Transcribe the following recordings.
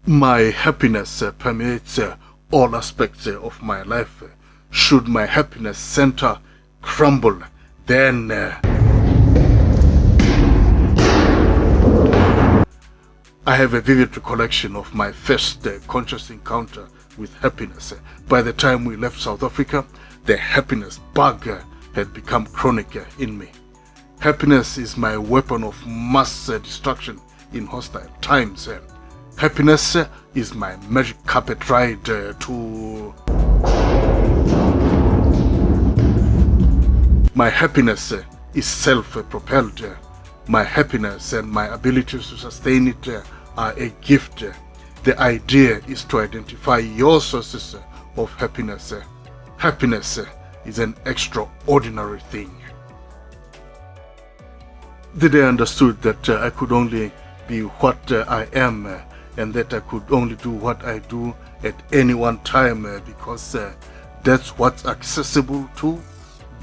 My happiness permeates all aspects of my life. Should my happiness center crumble, then I have a vivid recollection of my first conscious encounter with happiness. By the time we left South Africa, the happiness bug had become chronic in me. Happiness is my weapon of mass destruction in hostile times. Happiness is my magic carpet ride to... My happiness is self-propelled. My happiness and my ability to sustain it are a gift. The idea is to identify your sources of happiness. Happiness is an extraordinary thing. The day I understood that I could only be what I am and that I could only do what I do at any one time because that's what's accessible to,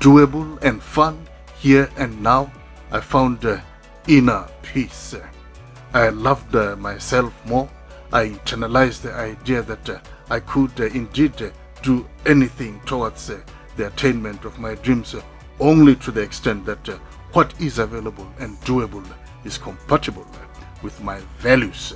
doable and fun here and now, I found inner peace. I loved myself more. I internalized the idea that I could indeed do anything towards the attainment of my dreams only to the extent that what is available and doable is compatible with my values.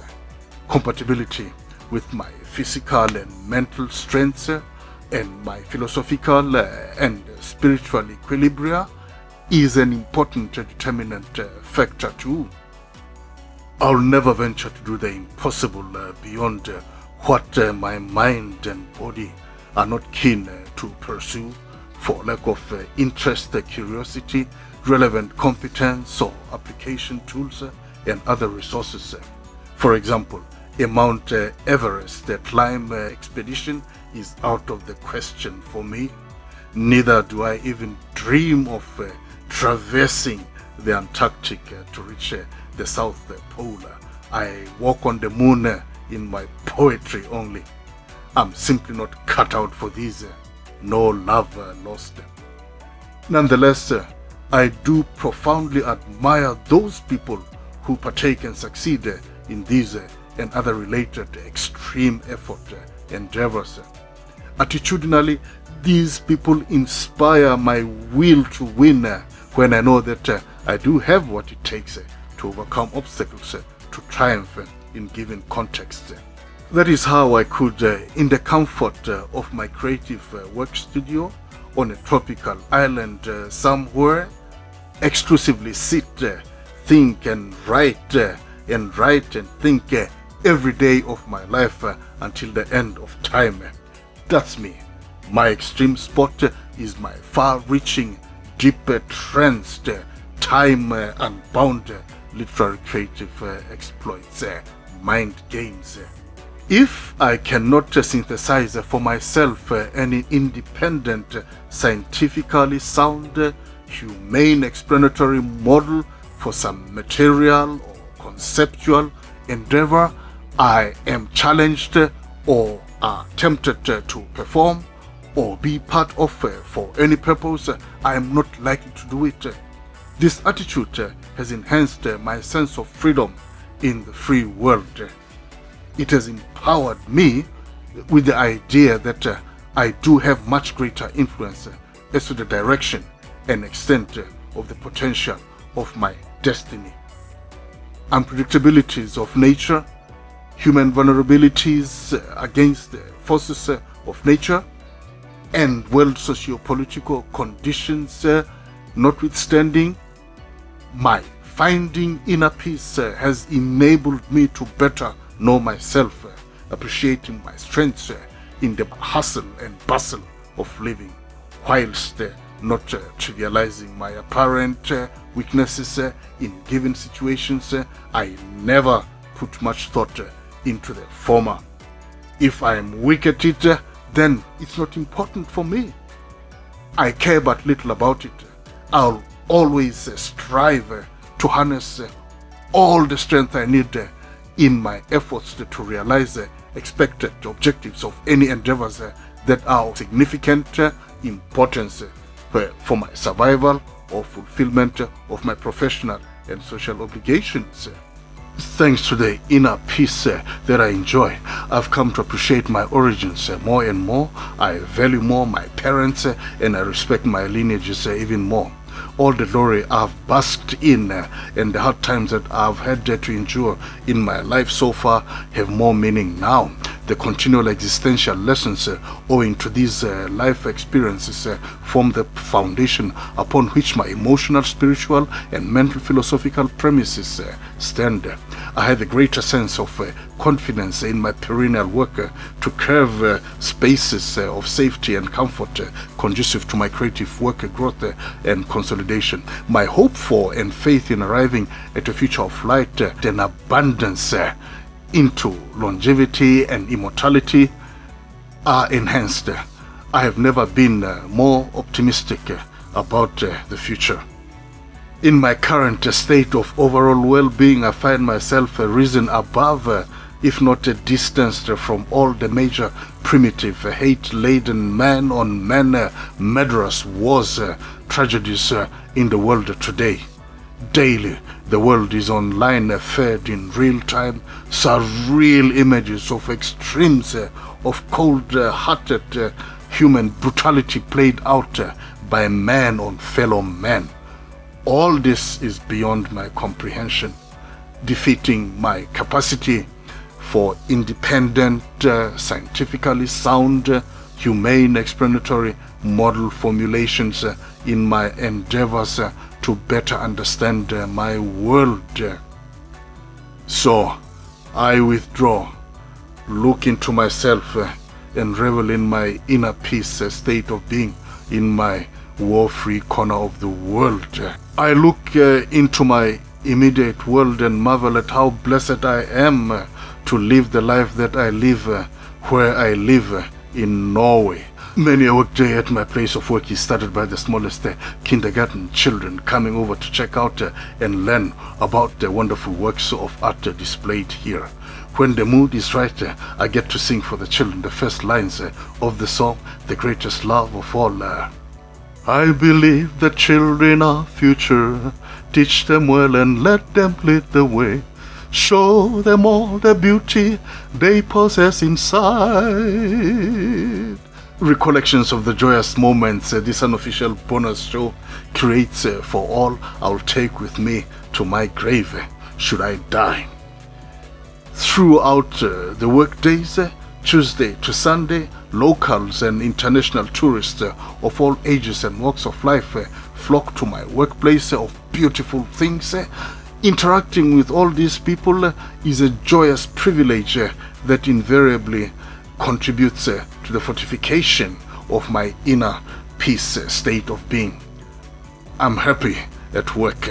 Compatibility with my physical and mental strengths and my philosophical and spiritual equilibria is an important determinant factor too. I'll never venture to do the impossible beyond what my mind and body are not keen to pursue for lack of interest, curiosity, relevant competence or application tools and other resources. For example, a Mount Everest climb expedition is out of the question for me. Neither do I even dream of traversing the Antarctic to reach the South Pole. I walk on the moon in my poetry only. I'm simply not cut out for these. No love lost. Nonetheless, I do profoundly admire those people who partake and succeed in these and other related extreme effort endeavors. Attitudinally, these people inspire my will to win when I know that I do have what it takes to overcome obstacles to triumph in given context. That is how I could, in the comfort of my creative work studio on a tropical island somewhere, exclusively sit, think and write and think every day of my life until the end of time. That's me. My extreme spot is my far-reaching, deep tranced, time-unbound literary creative exploits, mind games. If I cannot synthesize for myself any independent, scientifically sound, humane explanatory model for some material or conceptual endeavor I am challenged or are tempted to perform or be part of for any purpose, I am not likely to do it. This attitude has enhanced my sense of freedom in the free world. It has empowered me with the idea that I do have much greater influence as to the direction and extent of the potential of my destiny. Unpredictabilities of nature, human vulnerabilities against the forces of nature, and world socio-political conditions notwithstanding, my finding inner peace has enabled me to better know myself, appreciating my strengths in the hustle and bustle of living, whilst not trivializing my apparent weaknesses in given situations. I never put much thought into the former. If I am weak at it, then it's not important for me. I care but little about it. I'll always strive to harness all the strength I need in my efforts to realize expected objectives of any endeavors that are of significant importance for my survival or fulfillment of my professional and social obligations. Thanks to the inner peace that I enjoy, I've come to appreciate my origins more and more. I value more my parents and I respect my lineages even more. All the glory I've basked in and the hard times that I've had to endure in my life so far have more meaning now. The continual existential lessons owing to these life experiences form the foundation upon which my emotional, spiritual and mental philosophical premises stand. I have a greater sense of confidence in my perennial work to carve spaces of safety and comfort conducive to my creative work growth and consolidation. My hope for and faith in arriving at a future of light and abundance into longevity and immortality are enhanced. I have never been more optimistic about the future. In my current state of overall well-being, I find myself risen above, if not distanced from all the major primitive, hate-laden man-on-man murderous wars, tragedies in the world today. Daily, the world is online, fed in real time, surreal images of extremes of cold-hearted human brutality played out by man on fellow man. All this is beyond my comprehension, defeating my capacity for independent, scientifically sound, humane explanatory model formulations in my endeavors to better understand my world. So I withdraw, look into myself and revel in my inner peace state of being in my war-free corner of the world. I look into my immediate world and marvel at how blessed I am to live the life that I live where I live in Norway. Many a workday at my place of work is started by the smallest kindergarten children coming over to check out and learn about the wonderful works of art displayed here. When the mood is right, I get to sing for the children the first lines of the song, The Greatest Love of All. I believe the children are future. Teach them well and let them lead the way. Show them all the beauty they possess inside. Recollections of the joyous moments this unofficial bonus show creates for all I'll take with me to my grave should I die. Throughout the work days, Tuesday to Sunday, locals and international tourists of all ages and walks of life flock to my workplace of beautiful things. Interacting with all these people is a joyous privilege that invariably contributes to the fortification of my inner peace state of being. I'm happy at work.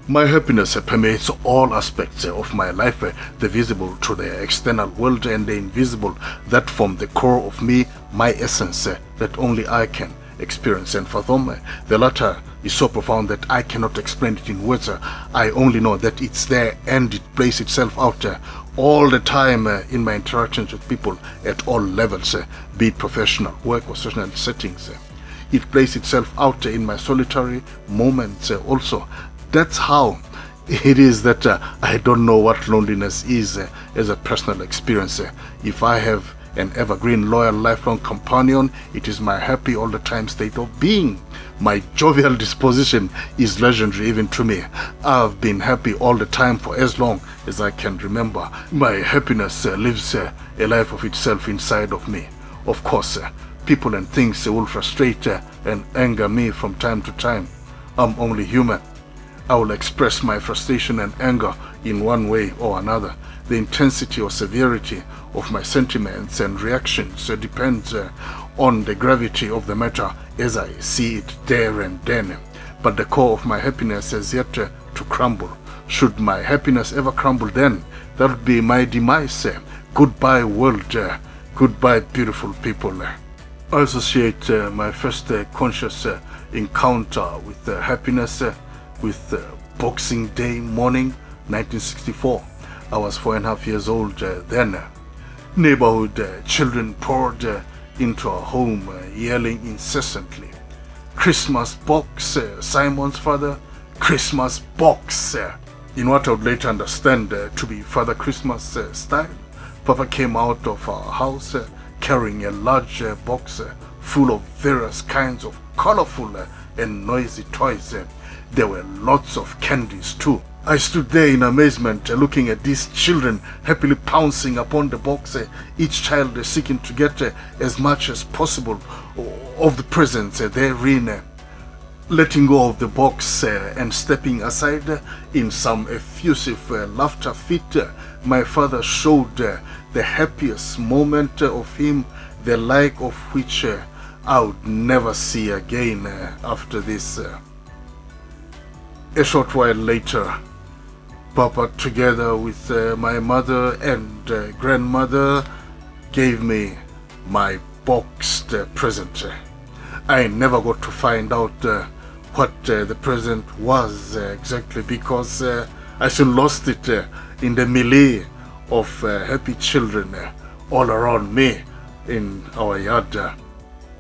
My happiness permeates all aspects of my life, the visible to the external world and the invisible that form the core of me, my essence that only I can experience. And for them, the latter is so profound that I cannot explain it in words. I only know that it's there and it plays itself out all the time in my interactions with people at all levels, be it professional, work or social settings. It plays itself out in my solitary moments also. That's how it is that I don't know what loneliness is as a personal experience. If I have an evergreen, loyal, lifelong companion, it is my happy all the time state of being. My jovial disposition is legendary even to me. I've been happy all the time for as long as I can remember. My happiness lives a life of itself inside of me. Of course, people and things will frustrate and anger me from time to time. I'm only human. I will express my frustration and anger in one way or another. The intensity or severity of my sentiments and reactions depends on the gravity of the matter as I see it there and then. But the core of my happiness has yet to crumble. Should my happiness ever crumble, then that would be my demise. Goodbye world, goodbye beautiful people. I associate my first conscious encounter with happiness with Boxing Day morning 1964. I was 4.5 years old then. Neighborhood children poured into our home yelling incessantly, "Christmas box, Simon's father, Christmas box." In what I would later understand to be Father Christmas style, Papa came out of our house carrying a large box full of various kinds of colorful and noisy toys. There were lots of candies too. I stood there in amazement looking at these children happily pouncing upon the box, each child seeking to get as much as possible of the presents therein. Letting go of the box and stepping aside in some effusive laughter fit, my father showed the happiest moment of him, the like of which I would never see again after this. A short while later, Papa, together with my mother and grandmother, gave me my boxed present. I never got to find out what the present was exactly, because I soon lost it in the melee of happy children all around me in our yard.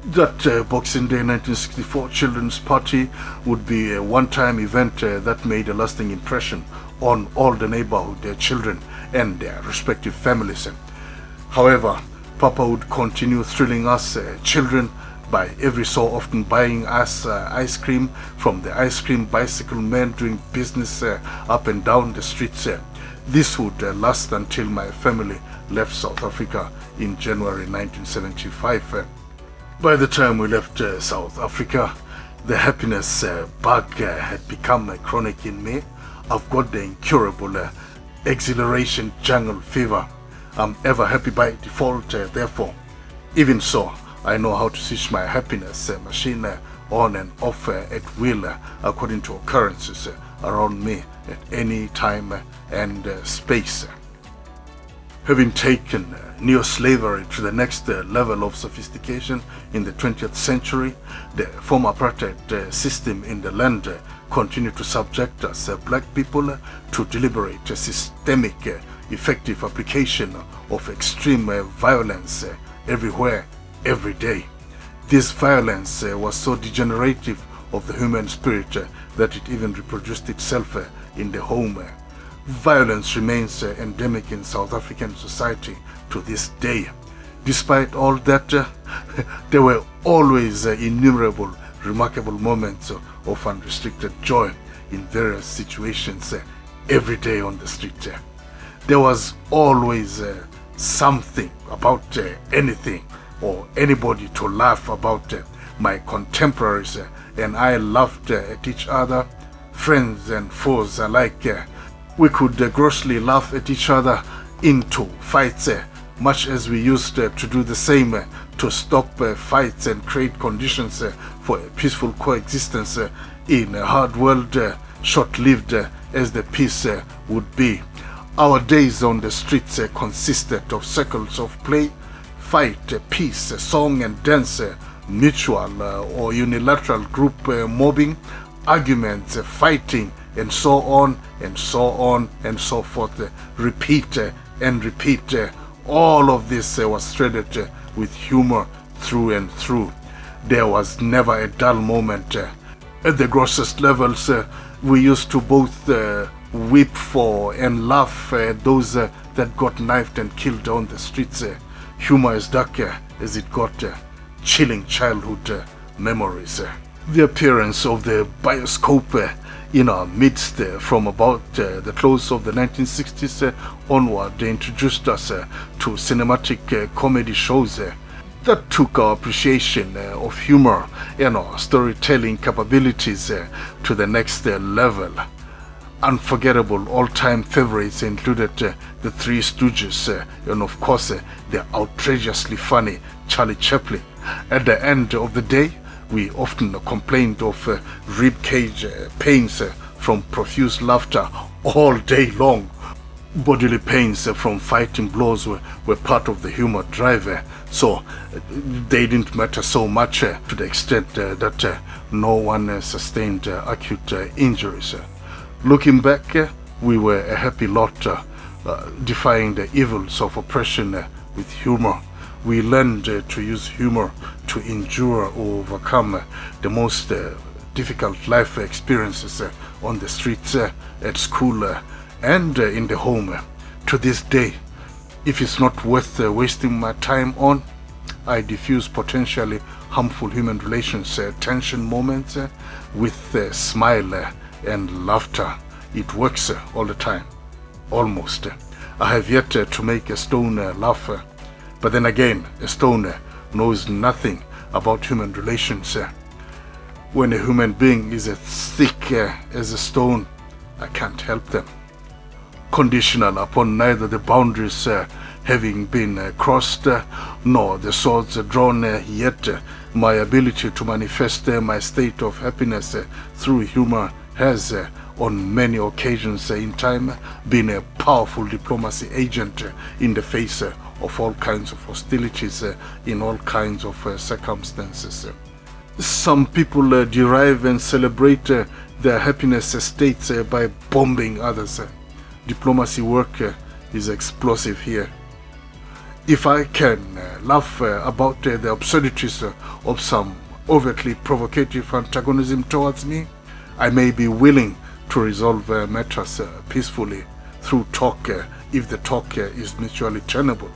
That Boxing Day 1964 children's party would be a one-time event that made a lasting impression on all the neighborhood children and their respective families. However, Papa would continue thrilling us children by every so often buying us ice cream from the ice cream bicycle men doing business up and down the streets. This would last until my family left South Africa in January 1975. By the time we left South Africa, the happiness bug had become chronic in me. I've got the incurable exhilaration jungle fever. I'm ever happy by default, therefore. Even so, I know how to switch my happiness machine on and off at will according to occurrences around me at any time and space. Having taken neo-slavery to the next level of sophistication in the 20th century, the former apartheid system in the land continued to subject us black people to deliberate, systemic, effective application of extreme violence everywhere, every day. This violence was so degenerative of the human spirit that it even reproduced itself in the home. Violence remains endemic in South African society to this day. Despite all that, there were always innumerable remarkable moments of unrestricted joy in various situations every day on the street. There was always something about anything or anybody to laugh about. My contemporaries and I laughed at each other, friends and foes alike. We could grossly laugh at each other into fights, much as we used to do the same to stop fights and create conditions for a peaceful coexistence in a hard world, short-lived as the peace would be. Our days on the streets consisted of circles of play, fight, peace, song and dance, mutual or unilateral group mobbing, arguments, fighting, and so on and so on and so forth. Repeat and repeat. All of this was threaded with humor through and through. There was never a dull moment. At the grossest levels, we used to both weep for and laugh at those that got knifed and killed on the streets. Humor as dark as it got, chilling childhood memories. The appearance of the bioscope in our midst from about the close of the 1960s onward introduced us to cinematic comedy shows that took our appreciation of humor and our storytelling capabilities to the next level. Unforgettable all-time favorites included the Three Stooges and of course the outrageously funny Charlie Chaplin. At the end of the day, we often complained of ribcage pains from profuse laughter all day long. Bodily pains from fighting blows were part of the humor drive, so they didn't matter so much to the extent that no one sustained acute injuries. Looking back, we were a happy lot, defying the evils of oppression with humor. We learned to use humor to endure or overcome the most difficult life experiences on the streets, at school, and in the home. To this day, if it's not worth wasting my time on, I diffuse potentially harmful human relations, tension moments with smile and laughter. It works all the time, almost. I have yet to make a stone laugh, but then again, a stone knows nothing about human relations. When a human being is as thick as a stone, I can't help them. Conditional upon neither the boundaries having been crossed, nor the swords drawn, yet my ability to manifest my state of happiness through humor has on many occasions in time been a powerful diplomacy agent in the face of all kinds of hostilities in all kinds of circumstances. Some people derive and celebrate their happiness states by bombing others. Diplomacy work is explosive here. If I can laugh about the absurdities of some overtly provocative antagonism towards me, I may be willing to resolve matters peacefully through talk if the talk is mutually tenable.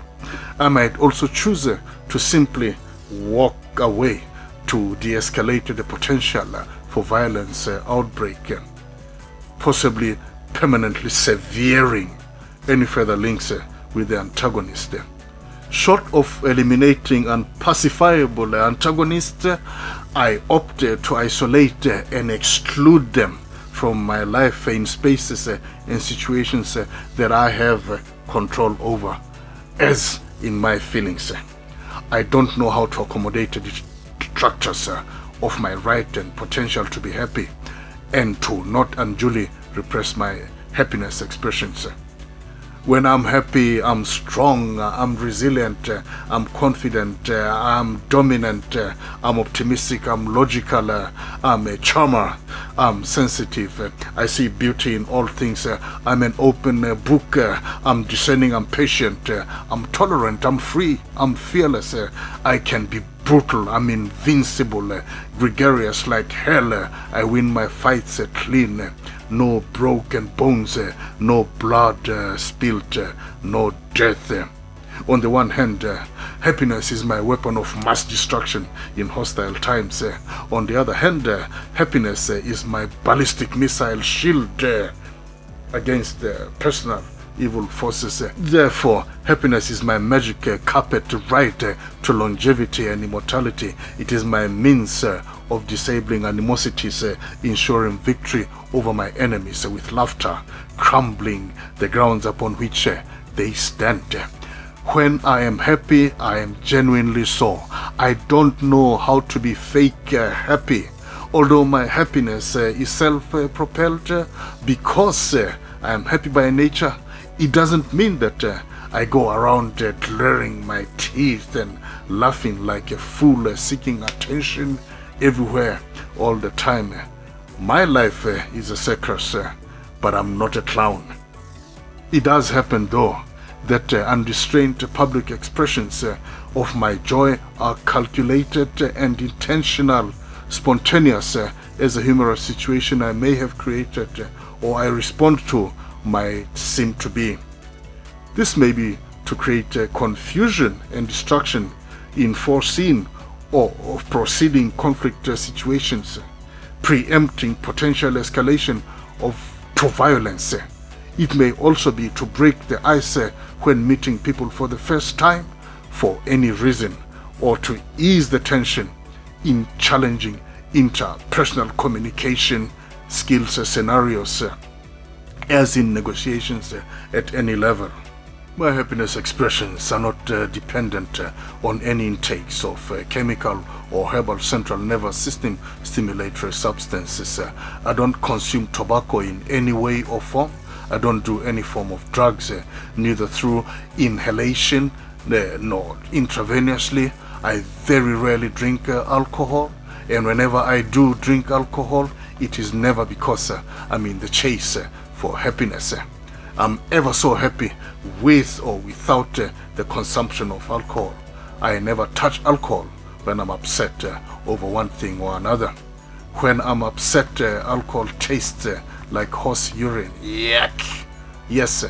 I might also choose to simply walk away to de-escalate the potential for violence outbreak, possibly permanently severing any further links with the antagonist. Short of eliminating unpacifiable antagonists, I opt to isolate and exclude them from my life in spaces and situations that I have control over, as in my feelings. I don't know how to accommodate the detractors of my right and potential to be happy, and to not unduly repress my happiness expressions. When I'm happy, I'm strong, I'm resilient, I'm confident, I'm dominant, I'm optimistic, I'm logical, I'm a charmer, I'm sensitive, I see beauty in all things, I'm an open book, I'm discerning, I'm patient, I'm tolerant, I'm free, I'm fearless, I can be brutal, I'm invincible, gregarious like hell, I win my fights clean. No broken bones, no blood spilled, no death. On the one hand, happiness is my weapon of mass destruction in hostile times. On the other hand, happiness is my ballistic missile shield against personal evil forces. Therefore, happiness is my magic carpet ride to longevity and immortality. It is my means of disabling animosities, ensuring victory over my enemies with laughter, crumbling the grounds upon which they stand. When I am happy, I am genuinely so. I don't know how to be fake happy. Although my happiness is self-propelled because I am happy by nature, it doesn't mean that I go around glaring my teeth and laughing like a fool, seeking attention everywhere all the time. My life is a circus, but I'm not a clown. It does happen though that unrestrained public expressions of my joy are calculated and intentional, spontaneous, as a humorous situation I may have created or I respond to might seem to be. This may be to create confusion and destruction in foreseen or proceeding conflict situations, preempting potential escalation to violence. It may also be to break the ice when meeting people for the first time for any reason, or to ease the tension in challenging interpersonal communication skills scenarios, as in negotiations at any level. My happiness expressions are not dependent on any intakes of chemical or herbal central nervous system stimulatory substances. I don't consume tobacco in any way or form. I don't do any form of drugs, neither through inhalation nor intravenously. I very rarely drink alcohol, and whenever I do drink alcohol, it is never because I'm in the chase for happiness. I'm ever so happy with or without the consumption of alcohol. I never touch alcohol when I'm upset over one thing or another. When I'm upset, alcohol tastes like horse urine. Yuck! Yes,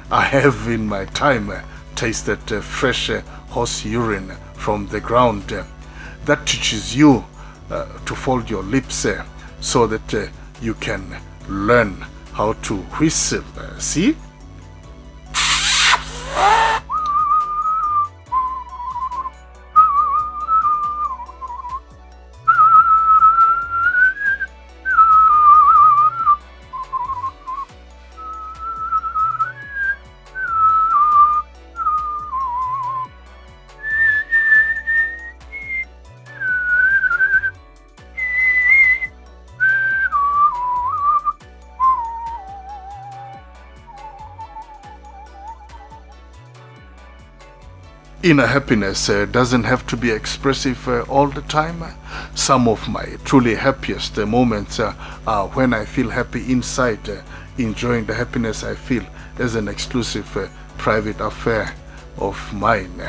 I have in my time tasted fresh horse urine from the ground. That teaches you to fold your lips so that you can learn how to whistle. See? Inner happiness doesn't have to be expressive all the time. Some of my truly happiest moments are when I feel happy inside, enjoying the happiness I feel as an exclusive private affair of mine.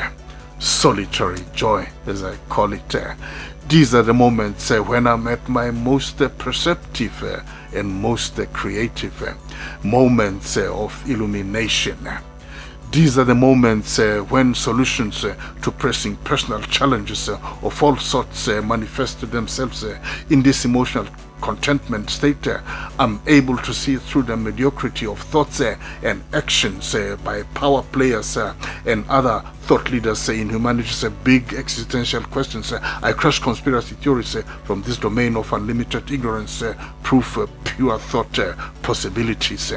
Solitary joy, as I call it. These are the moments when I'm at my most perceptive and most creative. Moments of illumination. These are the moments when solutions to pressing personal challenges of all sorts manifest themselves in this emotional contentment state. I'm able to see through the mediocrity of thoughts and actions by power players and other thought leaders in humanity's big existential questions. I crush conspiracy theories from this domain of unlimited ignorance, proof pure thought possibilities.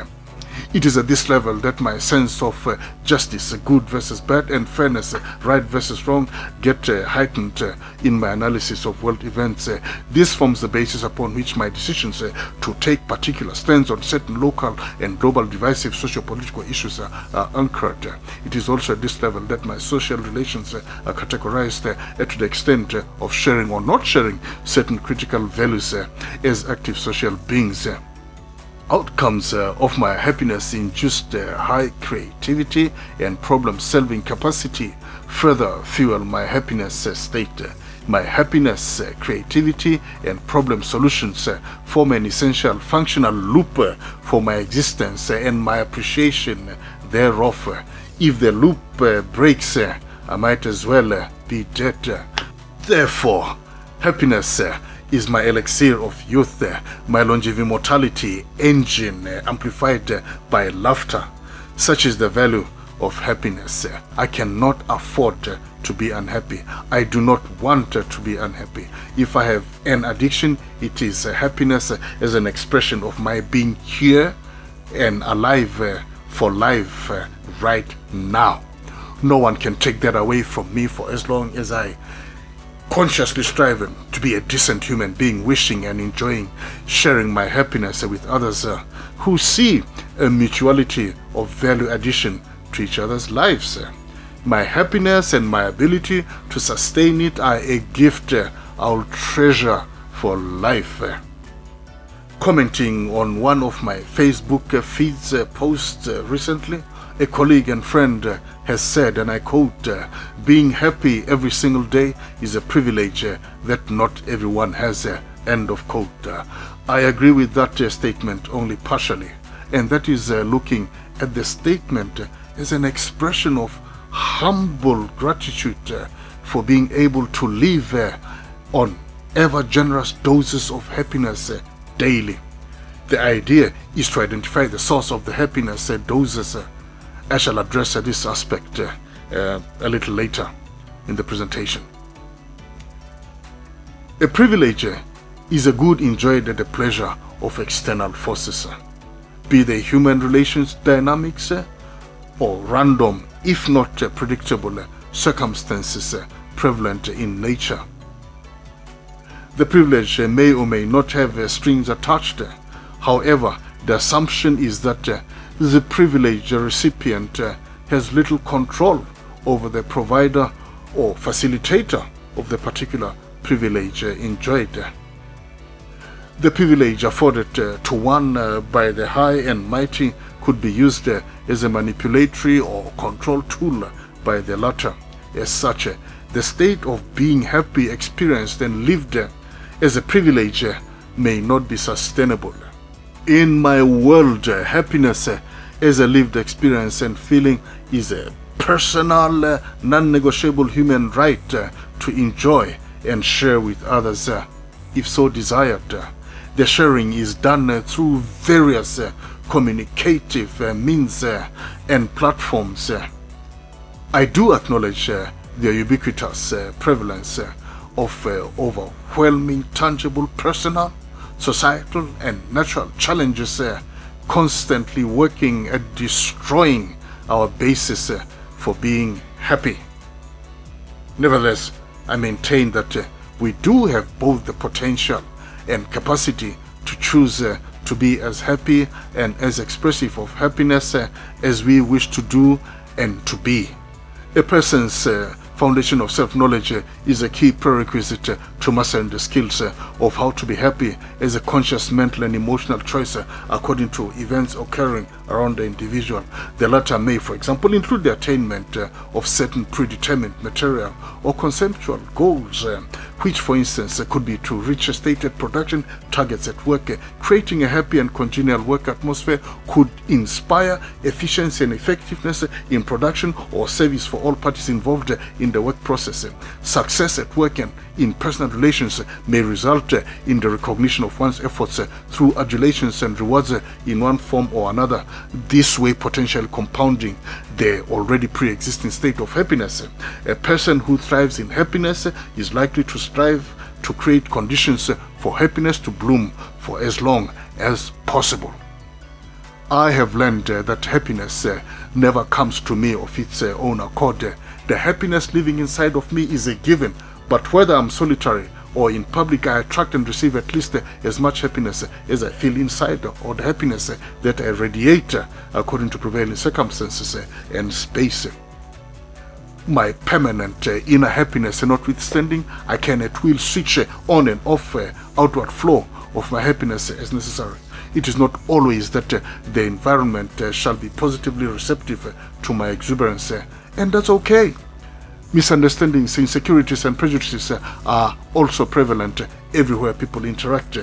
It is at this level that my sense of justice, good versus bad, and fairness, right versus wrong, get heightened in my analysis of world events. This forms the basis upon which my decisions to take particular stands on certain local and global divisive socio-political issues are anchored. It is also at this level that my social relations are categorized to the extent of sharing or not sharing certain critical values as active social beings. Outcomes of my happiness induced high creativity and problem-solving capacity further fuel my happiness state. My happiness, creativity, and problem solutions form an essential functional loop for my existence and my appreciation thereof. If the loop breaks, I might as well be dead. Therefore, happiness is my elixir of youth, my longevity mortality engine amplified by laughter. Such is the value of happiness. I cannot afford to be unhappy. I do not want to be unhappy. If I have an addiction, it is happiness as an expression of my being here and alive for life right now. No one can take that away from me for as long as I consciously striving to be a decent human being, wishing and enjoying sharing my happiness with others who see a mutuality of value addition to each other's lives. My happiness and my ability to sustain it are a gift I'll treasure for life. Commenting on one of my Facebook feeds posts recently, a colleague and friend has said, and I quote, "Being happy every single day is a privilege that not everyone has," end of quote. I agree with that statement only partially, and that is looking at the statement as an expression of humble gratitude for being able to live on ever generous doses of happiness daily. The idea is to identify the source of the happiness doses. I shall address this aspect a little later in the presentation. A privilege is a good enjoyed at the pleasure of external forces, be they human relations dynamics or random, if not predictable, circumstances prevalent in nature. The privilege may or may not have strings attached. However, the assumption is that the privileged recipient has little control over the provider or facilitator of the particular privilege enjoyed. The privilege afforded to one by the high and mighty could be used as a manipulatory or control tool by the latter. As such, the state of being happy experienced and lived as a privilege may not be sustainable. In my world, happiness as a lived experience and feeling is a personal, non-negotiable human right to enjoy and share with others, if so desired. The sharing is done through various communicative means and platforms. I do acknowledge the ubiquitous prevalence of overwhelming, tangible, personal, societal, and natural challenges constantly working at destroying our basis for being happy. Nevertheless, I maintain that we do have both the potential and capacity to choose to be as happy and as expressive of happiness as we wish to do and to be. A person's foundation of self-knowledge is a key prerequisite to mastering the skills of how to be happy as a conscious mental and emotional choice according to events occurring around the individual. The latter may, for example, include the attainment of certain predetermined material or conceptual goals, which, for instance, could be to reach stated production targets at work. Creating a happy and congenial work atmosphere could inspire efficiency and effectiveness in production or service for all parties involved in the work process. Success at work and in personal relations may result in the recognition of one's efforts through adulations and rewards in one form or another, this way potentially compounding the already pre-existing state of happiness. A person who thrives in happiness is likely to strive to create conditions for happiness to bloom for as long as possible. I have learned that happiness never comes to me of its own accord. The happiness living inside of me is a given, but whether I'm solitary or in public, I attract and receive at least as much happiness as I feel inside, or the happiness that I radiate according to prevailing circumstances and space. My permanent inner happiness notwithstanding, I can at will switch on and off outward flow of my happiness as necessary. It is not always that the environment shall be positively receptive to my exuberance, and that's okay. Misunderstandings, insecurities, and prejudices are also prevalent everywhere people interact.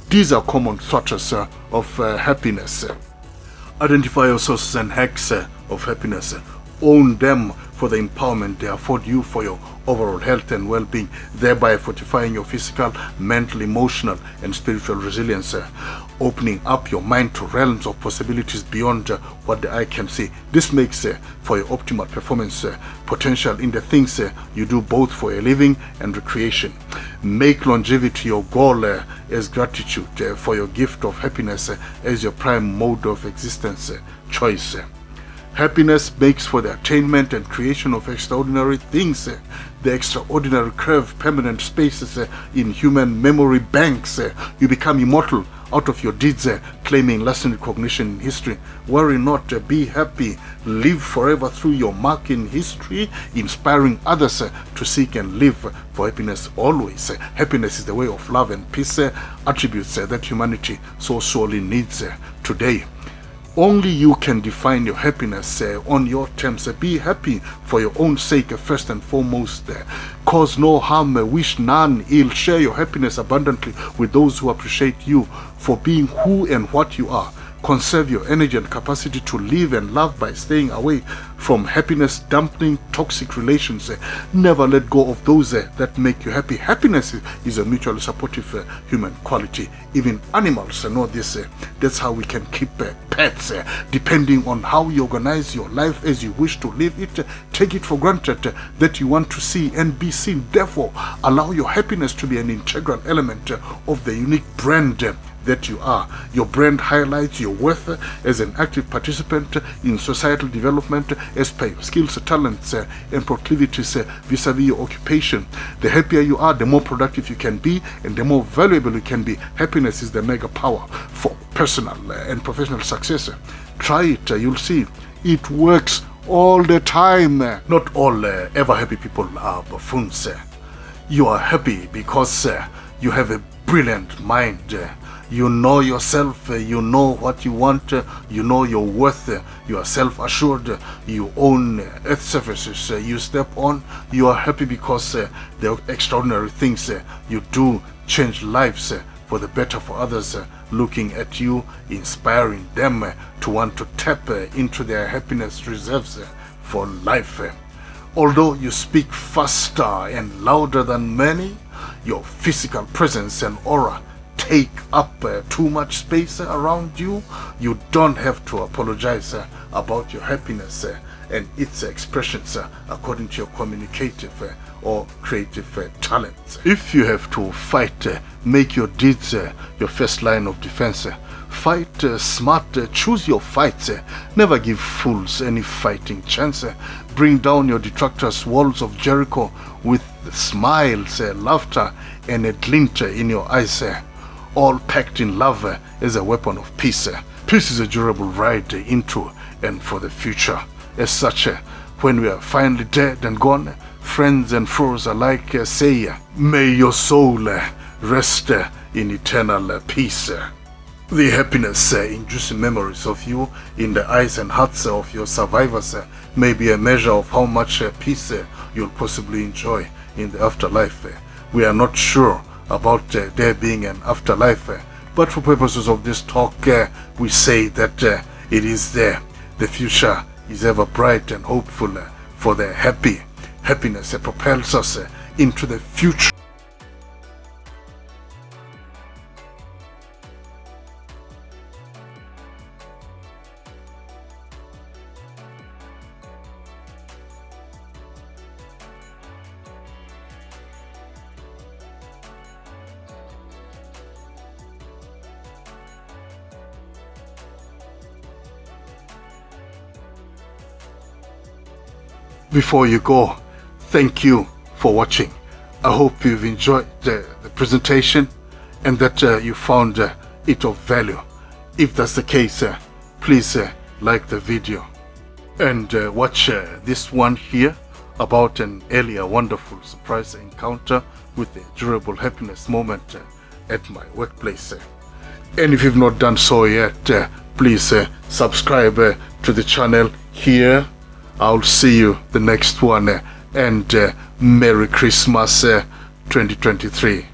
These are common threats of happiness. Identify your sources and hacks of happiness. Own them for the empowerment they afford you for your overall health and well-being, thereby fortifying your physical, mental, emotional, and spiritual resilience, opening up your mind to realms of possibilities beyond what the eye can see. This makes for your optimal performance potential in the things you do both for a living and recreation. Make longevity your goal as gratitude for your gift of happiness as your prime mode of existence choice. Happiness makes for the attainment and creation of extraordinary things. The extraordinary curve permanent spaces in human memory banks. You become immortal out of your deeds, claiming lasting recognition in history. Worry not, be happy. Live forever through your mark in history, inspiring others to seek and live for happiness always. Happiness is the way of love and peace, attributes that humanity so sorely needs today. Only you can define your happiness on your terms. Be happy for your own sake first and foremost. Cause no harm, wish none ill. Share your happiness abundantly with those who appreciate you for being who and what you are. Conserve your energy and capacity to live and love by staying away from happiness dampening toxic relations. Never let go of those that make you happy. Happiness is a mutually supportive human quality. Even animals know this. That's how we can keep pets. Depending on how you organize your life as you wish to live it, take it for granted that you want to see and be seen. Therefore, allow your happiness to be an integral element of the unique brand that you are. Your brand highlights your worth as an active participant in societal development as per your skills, talents, and proclivities vis-a-vis your occupation. The happier you are, the more productive you can be, and the more valuable you can be. Happiness is the mega power for personal and professional success. Try it, you'll see. It works all the time. Not all ever happy people are buffoons. You are happy because you have a brilliant mind. You know yourself, you know what you want, you know your worth, you are self-assured, you own earth surfaces you step on. You are happy because the extraordinary things you do change lives for the better for others, looking at you, inspiring them to want to tap into their happiness reserves for life. Although you speak faster and louder than many, your physical presence and aura take up too much space around you. You don't have to apologize about your happiness and its expressions according to your communicative or creative talents. If you have to fight, make your deeds your first line of defense. Fight smart, choose your fights. Never give fools any fighting chance. Bring down your detractors' walls of Jericho with smiles, laughter, and a glint in your eyes. All packed in love as a weapon of peace. Peace is a durable ride into and for the future. As such, when we are finally dead and gone, friends and foes alike say, may your soul rest in eternal peace. The happiness-inducing memories of you in the eyes and hearts of your survivors may be a measure of how much peace you'll possibly enjoy in the afterlife. We are not sure about there being an afterlife, but for purposes of this talk, we say that it is there. The future is ever bright and hopeful for the happiness propels us into the future. Before you go, thank you for watching. I hope you've enjoyed the presentation and that you found it of value. If that's the case, please like the video and watch this one here about an earlier wonderful surprise encounter with a durable happiness moment at my workplace. And if you've not done so yet, please subscribe to the channel here. I'll see you the next one, and Merry Christmas 2023.